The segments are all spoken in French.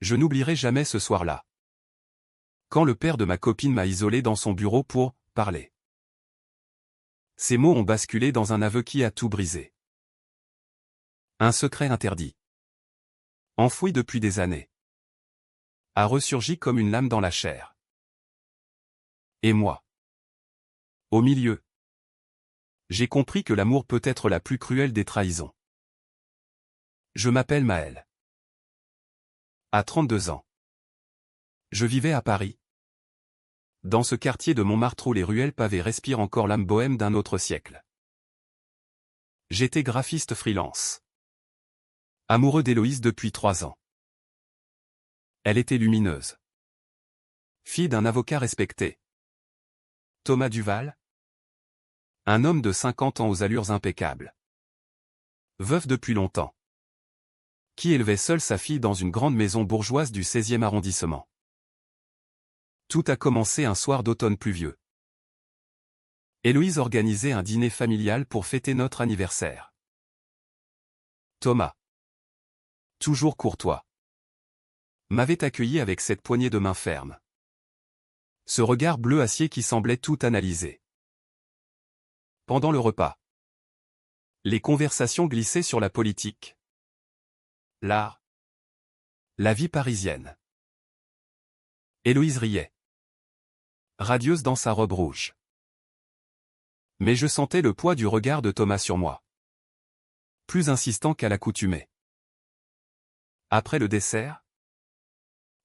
Je n'oublierai jamais ce soir-là. Quand le père de ma copine m'a isolé dans son bureau pour parler. Ces mots ont basculé dans un aveu qui a tout brisé. Un secret interdit. Enfoui depuis des années. A ressurgi comme une lame dans la chair. Et moi. Au milieu. J'ai compris que l'amour peut être la plus cruelle des trahisons. Je m'appelle Maël. À 32 ans. Je vivais à Paris. Dans ce quartier de Montmartre où les ruelles pavées respirent encore l'âme bohème d'un autre siècle. J'étais graphiste freelance. Amoureux d'Héloïse depuis 3 ans. Elle était lumineuse. Fille d'un avocat respecté. Thomas Duval. Un homme de 50 ans aux allures impeccables. Veuf depuis longtemps. Qui élevait seul sa fille dans une grande maison bourgeoise du 16e arrondissement. Tout a commencé un soir d'automne pluvieux. Héloïse organisait un dîner familial pour fêter notre anniversaire. Thomas, toujours courtois, m'avait accueilli avec cette poignée de main ferme. Ce regard bleu acier qui semblait tout analyser. Pendant le repas, les conversations glissaient sur la politique, l'art, la vie parisienne. Héloïse riait, radieuse dans sa robe rouge. Mais je sentais le poids du regard de Thomas sur moi. Plus insistant qu'à l'accoutumée. Après le dessert,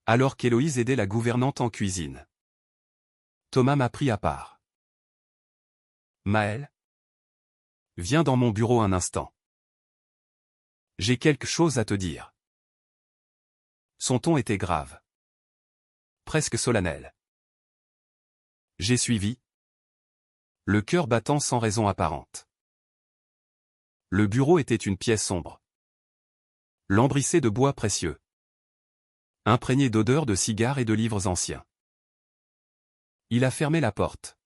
alors qu'Héloïse aidait la gouvernante en cuisine, Thomas m'a pris à part. Maël, viens dans mon bureau un instant. J'ai quelque chose à te dire. Son ton était grave. Presque solennel. J'ai suivi. Le cœur battant sans raison apparente. Le bureau était une pièce sombre. Lambrissée de bois précieux. Imprégné d'odeurs de cigares et de livres anciens. Il a fermé la porte.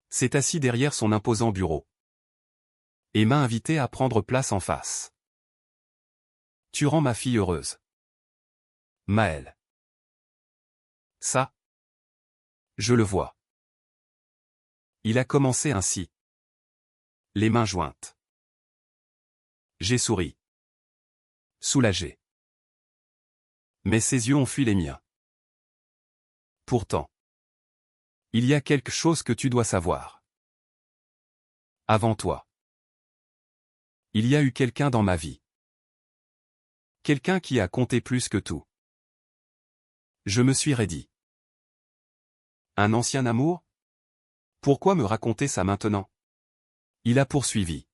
S'est assis derrière son imposant bureau. Et m'a invité à prendre place en face. Tu rends ma fille heureuse. Maël. Ça. Je le vois. Il a commencé ainsi. Les mains jointes. J'ai souri. Soulagé. Mais ses yeux ont fui les miens. Pourtant. Il y a quelque chose que tu dois savoir. Avant toi. Il y a eu quelqu'un dans ma vie. Quelqu'un qui a compté plus que tout. Je me suis raidi. Un ancien amour? Pourquoi me raconter ça maintenant? Il a poursuivi.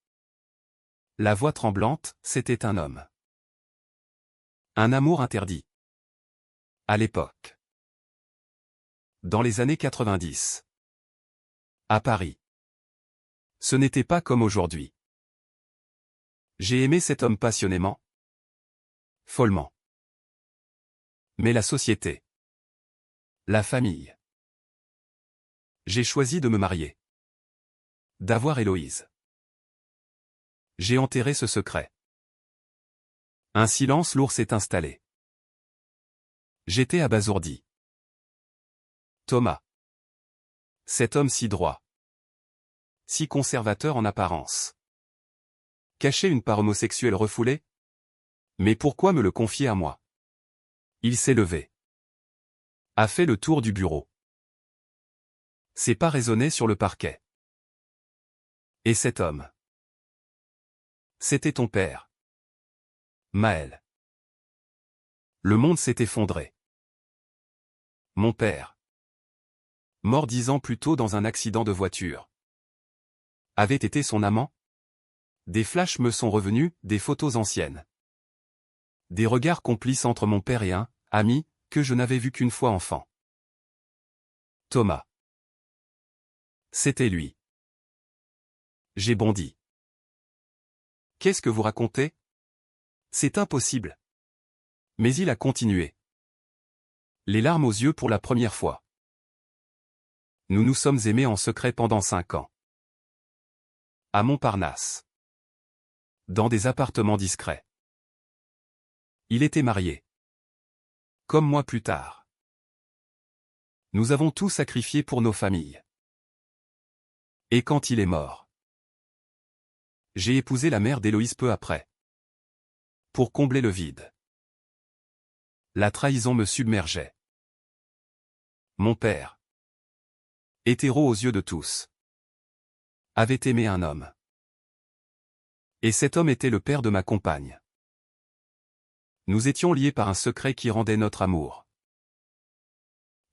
La voix tremblante, c'était un homme. Un amour interdit. À l'époque. Dans les années 90. À Paris. Ce n'était pas comme aujourd'hui. J'ai aimé cet homme passionnément. Follement. Mais la société. La famille. J'ai choisi de me marier. D'avoir Héloïse. J'ai enterré ce secret. Un silence lourd s'est installé. J'étais abasourdi. Thomas. Cet homme si droit. Si conservateur en apparence. Cachait une part homosexuelle refoulée? Mais pourquoi me le confier à moi? Il s'est levé. A fait le tour du bureau. Ses pas résonnaient sur le parquet. Et cet homme? C'était ton père. Maël. Le monde s'est effondré. Mon père. Mort 10 ans plus tôt dans un accident de voiture. Avait été son amant? Des flashs me sont revenus, des photos anciennes. Des regards complices entre mon père et un ami, que je n'avais vu qu'une fois enfant. Thomas. C'était lui. J'ai bondi. Qu'est-ce que vous racontez? C'est impossible. Mais il a continué. Les larmes aux yeux pour la première fois. Nous nous sommes aimés en secret pendant 5 ans. À Montparnasse. Dans des appartements discrets. Il était marié. Comme moi plus tard. Nous avons tout sacrifié pour nos familles. Et quand il est mort, j'ai épousé la mère d'Héloïse peu après. Pour combler le vide. La trahison me submergeait. Mon père, hétéro aux yeux de tous, avait aimé un homme. Et cet homme était le père de ma compagne. Nous étions liés par un secret qui rendait notre amour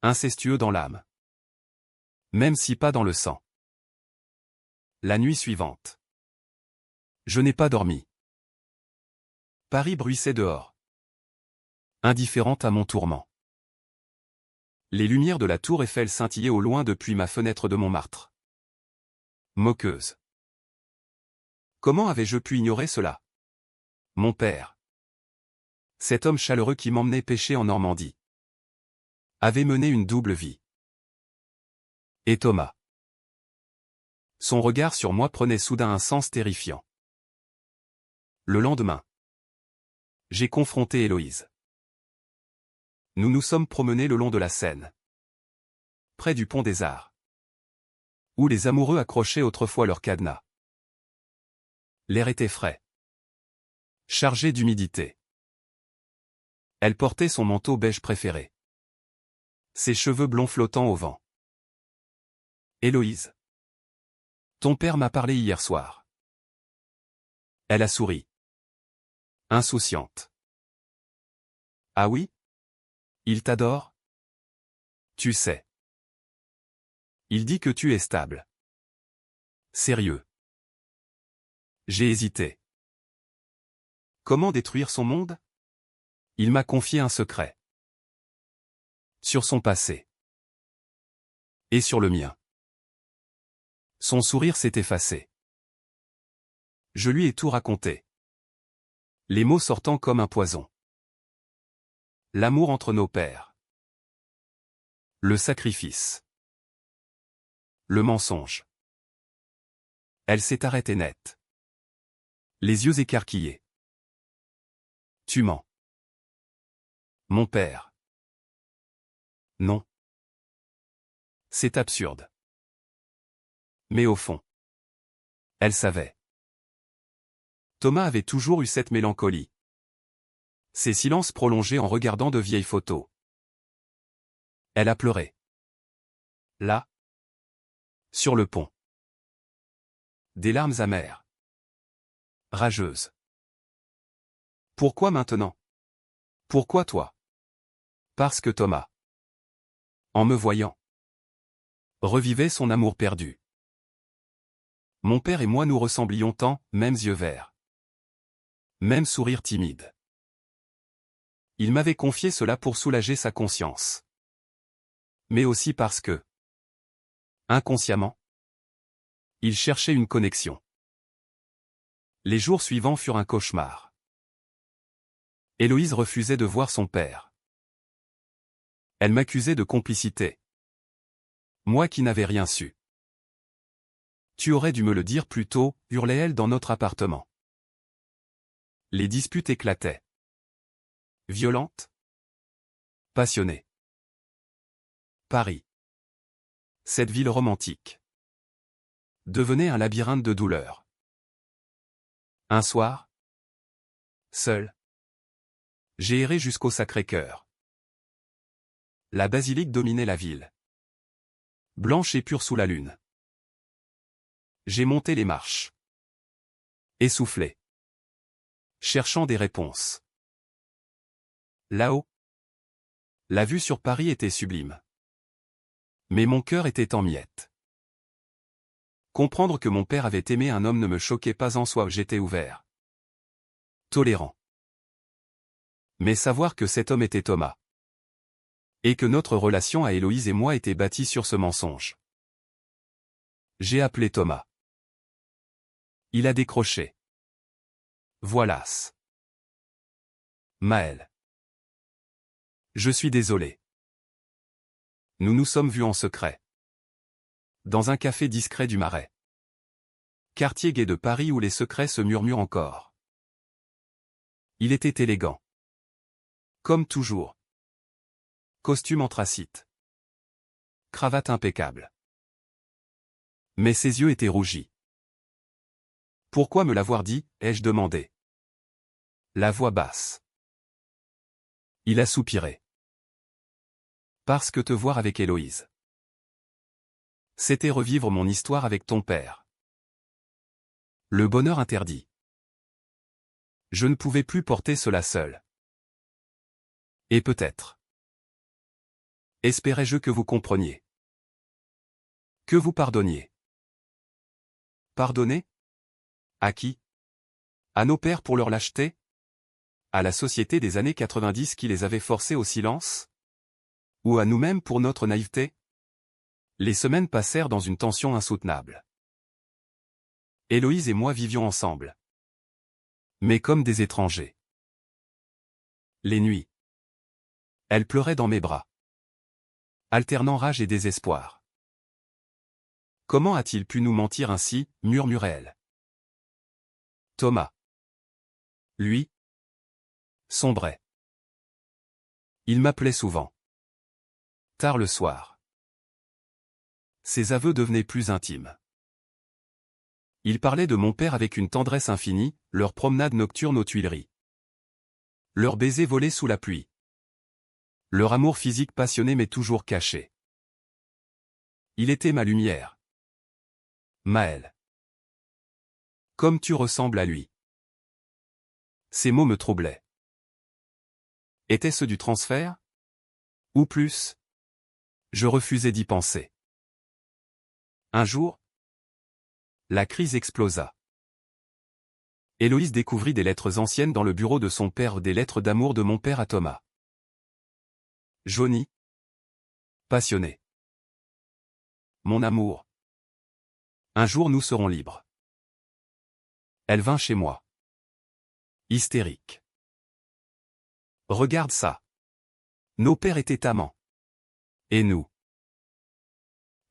incestueux dans l'âme. Même si pas dans le sang. La nuit suivante. Je n'ai pas dormi. Paris bruissait dehors. Indifférente à mon tourment. Les lumières de la tour Eiffel scintillaient au loin depuis ma fenêtre de Montmartre. Moqueuse. Comment avais-je pu ignorer cela? Mon père. Cet homme chaleureux qui m'emmenait pêcher en Normandie. Avait mené une double vie. Et Thomas. Son regard sur moi prenait soudain un sens terrifiant. Le lendemain. J'ai confronté Héloïse. Nous nous sommes promenés le long de la Seine. Près du pont des Arts. Où les amoureux accrochaient autrefois leur cadenas. L'air était frais. Chargé d'humidité. Elle portait son manteau beige préféré. Ses cheveux blonds flottant au vent. Héloïse. Ton père m'a parlé hier soir. Elle a souri. Insouciante. Ah oui? Il t'adore? Tu sais. Il dit que tu es stable. Sérieux. J'ai hésité. Comment détruire son monde? Il m'a confié un secret. Sur son passé. Et sur le mien. Son sourire s'est effacé. Je lui ai tout raconté. Les mots sortant comme un poison. L'amour entre nos pères. Le sacrifice. Le mensonge. Elle s'est arrêtée net. Les yeux écarquillés. Tu mens. Mon père. Non. C'est absurde. Mais au fond. Elle savait. Thomas avait toujours eu cette mélancolie. Ses silences prolongés en regardant de vieilles photos. Elle a pleuré. Là. Sur le pont. Des larmes amères. Rageuses. Pourquoi maintenant? Pourquoi toi? Parce que Thomas. En me voyant. Revivait son amour perdu. Mon père et moi nous ressemblions tant, mêmes yeux verts. Même sourire timide. Il m'avait confié cela pour soulager sa conscience. Mais aussi parce que, inconsciemment, il cherchait une connexion. Les jours suivants furent un cauchemar. Héloïse refusait de voir son père. Elle m'accusait de complicité. Moi qui n'avais rien su. Tu aurais dû me le dire plus tôt, hurlait-elle dans notre appartement. Les disputes éclataient. Violentes. Passionnées. Paris. Cette ville romantique. Devenait un labyrinthe de douleurs. Un soir. Seul. J'ai erré jusqu'au Sacré-Cœur. La basilique dominait la ville. Blanche et pure sous la lune. J'ai monté les marches. Essoufflé. Cherchant des réponses. Là-haut. La vue sur Paris était sublime. Mais mon cœur était en miettes. Comprendre que mon père avait aimé un homme ne me choquait pas en soi, j'étais ouvert. Tolérant. Mais savoir que cet homme était Thomas. Et que notre relation à Héloïse et moi était bâtie sur ce mensonge. J'ai appelé Thomas. Il a décroché. Voilas. Maël. Je suis désolé. Nous nous sommes vus en secret. Dans un café discret du Marais. Quartier gai de Paris où les secrets se murmurent encore. Il était élégant. Comme toujours. Costume anthracite. Cravate impeccable. Mais ses yeux étaient rougis. Pourquoi me l'avoir dit, ai-je demandé. La voix basse. Il a soupiré. Parce que te voir avec Héloïse. C'était revivre mon histoire avec ton père. Le bonheur interdit. Je ne pouvais plus porter cela seul. Et peut-être. Espérais-je que vous compreniez. Que vous pardonniez. Pardonner? À qui? À nos pères pour leur lâcheté? À la société des années 90 qui les avait forcés au silence? Ou à nous-mêmes pour notre naïveté? Les semaines passèrent dans une tension insoutenable. Héloïse et moi vivions ensemble. Mais comme des étrangers. Les nuits. Elle pleurait dans mes bras. Alternant rage et désespoir. Comment a-t-il pu nous mentir ainsi, murmurait-elle. Thomas. Lui. Sombrait. Il m'appelait souvent. Tard le soir. Ses aveux devenaient plus intimes. Il parlait de mon père avec une tendresse infinie, leur promenade nocturne aux Tuileries. Leurs baisers volés sous la pluie. Leur amour physique passionné mais toujours caché. Il était ma lumière. Maëlle. Comme tu ressembles à lui. Ces mots me troublaient. Étaient-ce du transfert? Ou plus? Je refusais d'y penser. Un jour, la crise explosa. Héloïse découvrit des lettres anciennes dans le bureau de son père, des lettres d'amour de mon père à Thomas. Jaunies. Passionnées. Mon amour. Un jour nous serons libres. Elle vint chez moi. Hystérique. Regarde ça. Nos pères étaient amants. Et nous?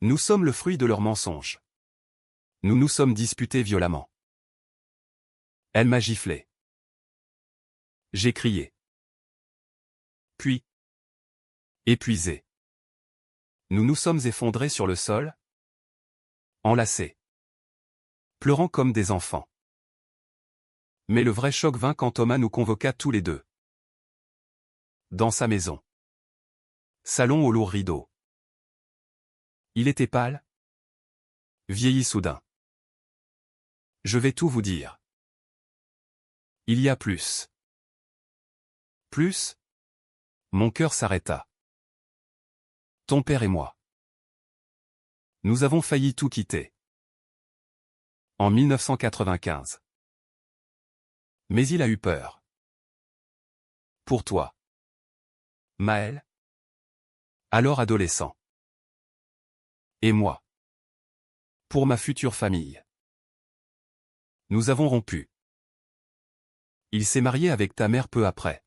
Nous sommes le fruit de leurs mensonges. Nous nous sommes disputés violemment. Elle m'a giflé. J'ai crié. Puis, épuisé. Nous nous sommes effondrés sur le sol, enlacés, pleurant comme des enfants. Mais le vrai choc vint quand Thomas nous convoqua tous les deux. Dans sa maison. Salon aux lourds rideaux. Il était pâle, vieilli soudain. Je vais tout vous dire. Il y a plus. Plus? Mon cœur s'arrêta. Ton père et moi. Nous avons failli tout quitter. En 1995. Mais il a eu peur. Pour toi. Maëlle. Alors adolescent. Et moi. Pour ma future famille. Nous avons rompu. Il s'est marié avec ta mère peu après.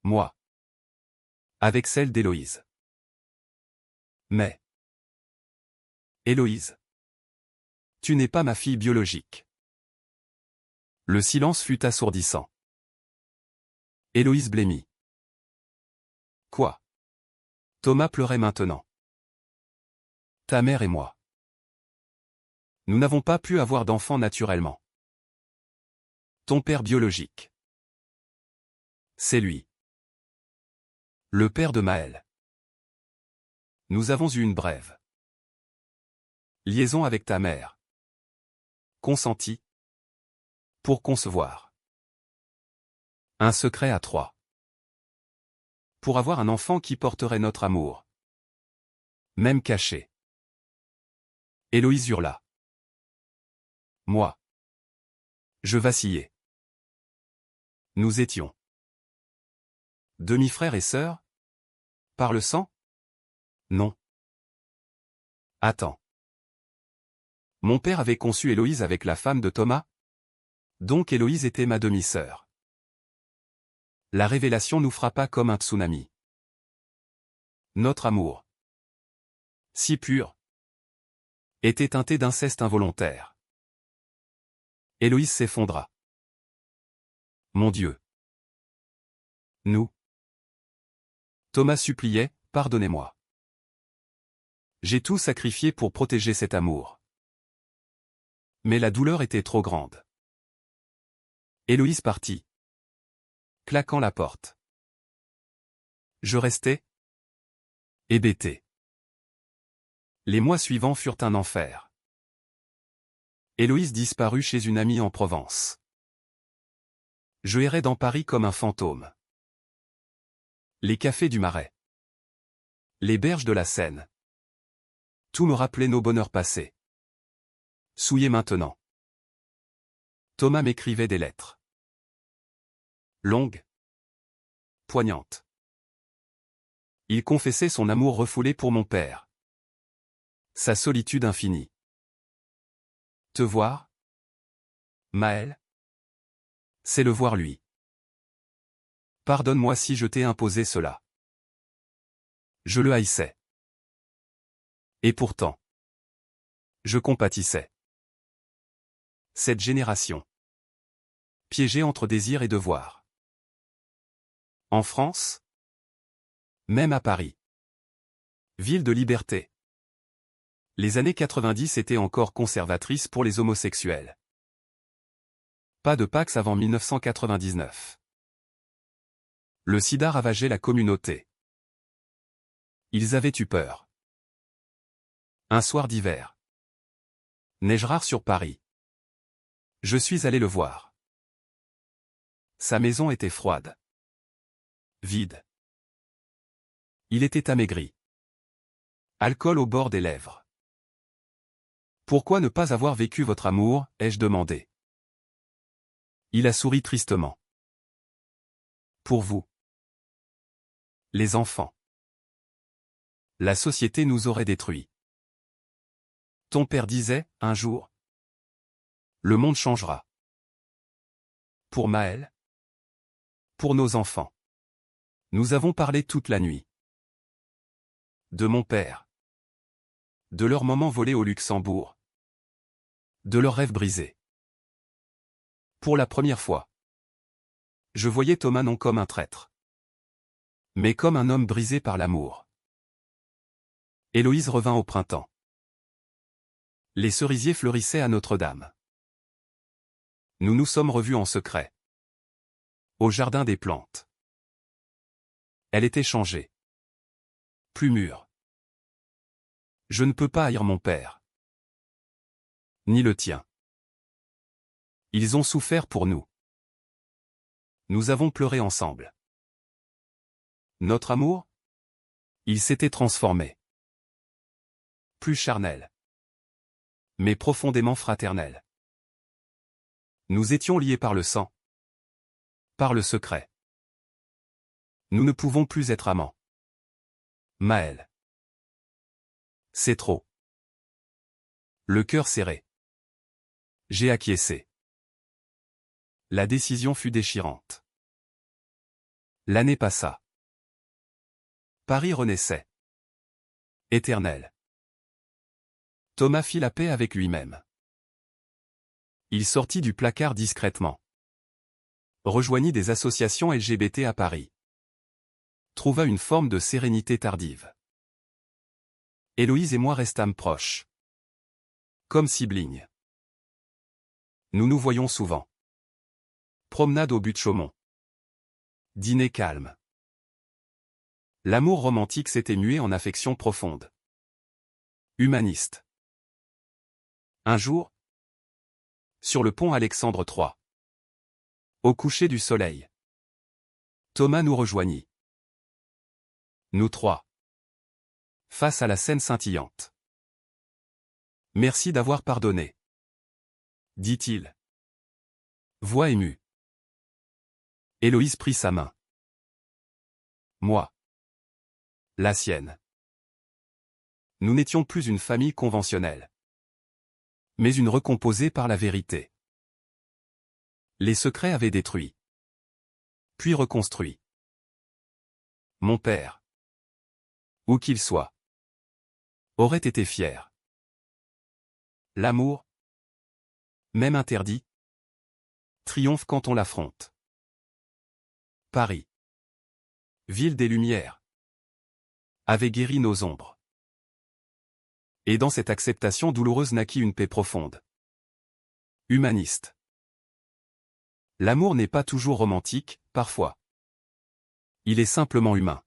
Moi. Avec celle d'Héloïse. Mais. Héloïse. Tu n'es pas ma fille biologique. Le silence fut assourdissant. Héloïse blêmit. Quoi? Thomas pleurait maintenant. Ta mère et moi. Nous n'avons pas pu avoir d'enfants naturellement. Ton père biologique. C'est lui. Le père de Maëlle. Nous avons eu une brève liaison avec ta mère. Consenti. Pour concevoir. Un secret à trois. Pour avoir un enfant qui porterait notre amour. Même caché. Héloïse hurla. Moi. Je vacillais. Nous étions. Demi-frères et sœurs? Par le sang? Non. Attends. Mon père avait conçu Héloïse avec la femme de Thomas? Donc Héloïse était ma demi-sœur. La révélation nous frappa comme un tsunami. Notre amour. Si pur. Était teinté d'inceste involontaire. Héloïse s'effondra. Mon Dieu. Nous. Thomas suppliait, « Pardonnez-moi. J'ai tout sacrifié pour protéger cet amour. » Mais la douleur était trop grande. Héloïse partit, claquant la porte. Je restai hébété. Les mois suivants furent un enfer. Héloïse disparut chez une amie en Provence. Je errais dans Paris comme un fantôme. Les cafés du Marais. Les berges de la Seine. Tout me rappelait nos bonheurs passés. Souillés maintenant. Thomas m'écrivait des lettres. Longues. Poignantes. Il confessait son amour refoulé pour mon père. Sa solitude infinie. Te voir, Maëlle, c'est le voir lui. Pardonne-moi si je t'ai imposé cela. Je le haïssais. Et pourtant, je compatissais. Cette génération. Piégée entre désir et devoir. En France, même à Paris. Ville de liberté. Les années 90 étaient encore conservatrices pour les homosexuels. Pas de Pax avant 1999. Le sida ravageait la communauté. Ils avaient eu peur. Un soir d'hiver. Neige rare sur Paris. Je suis allé le voir. Sa maison était froide. Vide. Il était amaigri. Alcool au bord des lèvres. Pourquoi ne pas avoir vécu votre amour, ai-je demandé. Il a souri tristement. Pour vous. Les enfants. La société nous aurait détruits. Ton père disait, un jour, le monde changera. Pour Maëlle. Pour nos enfants. Nous avons parlé toute la nuit. De mon père. De leurs moments volés au Luxembourg. De leurs rêves brisés. Pour la première fois. Je voyais Thomas non comme un traître. Mais comme un homme brisé par l'amour. Héloïse revint au printemps. Les cerisiers fleurissaient à Notre-Dame. Nous nous sommes revus en secret. Au jardin des plantes. Elle était changée. Plus mûre. Je ne peux pas haïr mon père. Ni le tien. Ils ont souffert pour nous. Nous avons pleuré ensemble. Notre amour? Il s'était transformé. Plus charnel. Mais profondément fraternel. Nous étions liés par le sang. Par le secret. Nous ne pouvons plus être amants. Maëlle. C'est trop. Le cœur serré. J'ai acquiescé. La décision fut déchirante. L'année passa. Paris renaissait. Éternel. Thomas fit la paix avec lui-même. Il sortit du placard discrètement. Rejoignit des associations LGBT à Paris. Trouva une forme de sérénité tardive. Héloïse et moi restâmes proches. Comme siblings. Nous nous voyons souvent. Promenade au but de Chaumont. Dîner calme. L'amour romantique s'était mué en affection profonde. Humaniste. Un jour, sur le pont Alexandre III. Au coucher du soleil. Thomas nous rejoignit. Nous trois. Face à la Seine scintillante. Merci d'avoir pardonné. Dit-il. Voix émue. Héloïse prit sa main. Moi. La sienne. Nous n'étions plus une famille conventionnelle. Mais une recomposée par la vérité. Les secrets avaient détruit. Puis reconstruit. Mon père. Où qu'il soit. Aurait été fier. L'amour. Même interdit. Triomphe quand on l'affronte. Paris. Ville des Lumières. avait guéri nos ombres. Et dans cette acceptation douloureuse naquit une paix profonde. Humaniste. L'amour n'est pas toujours romantique, parfois. Il est simplement humain.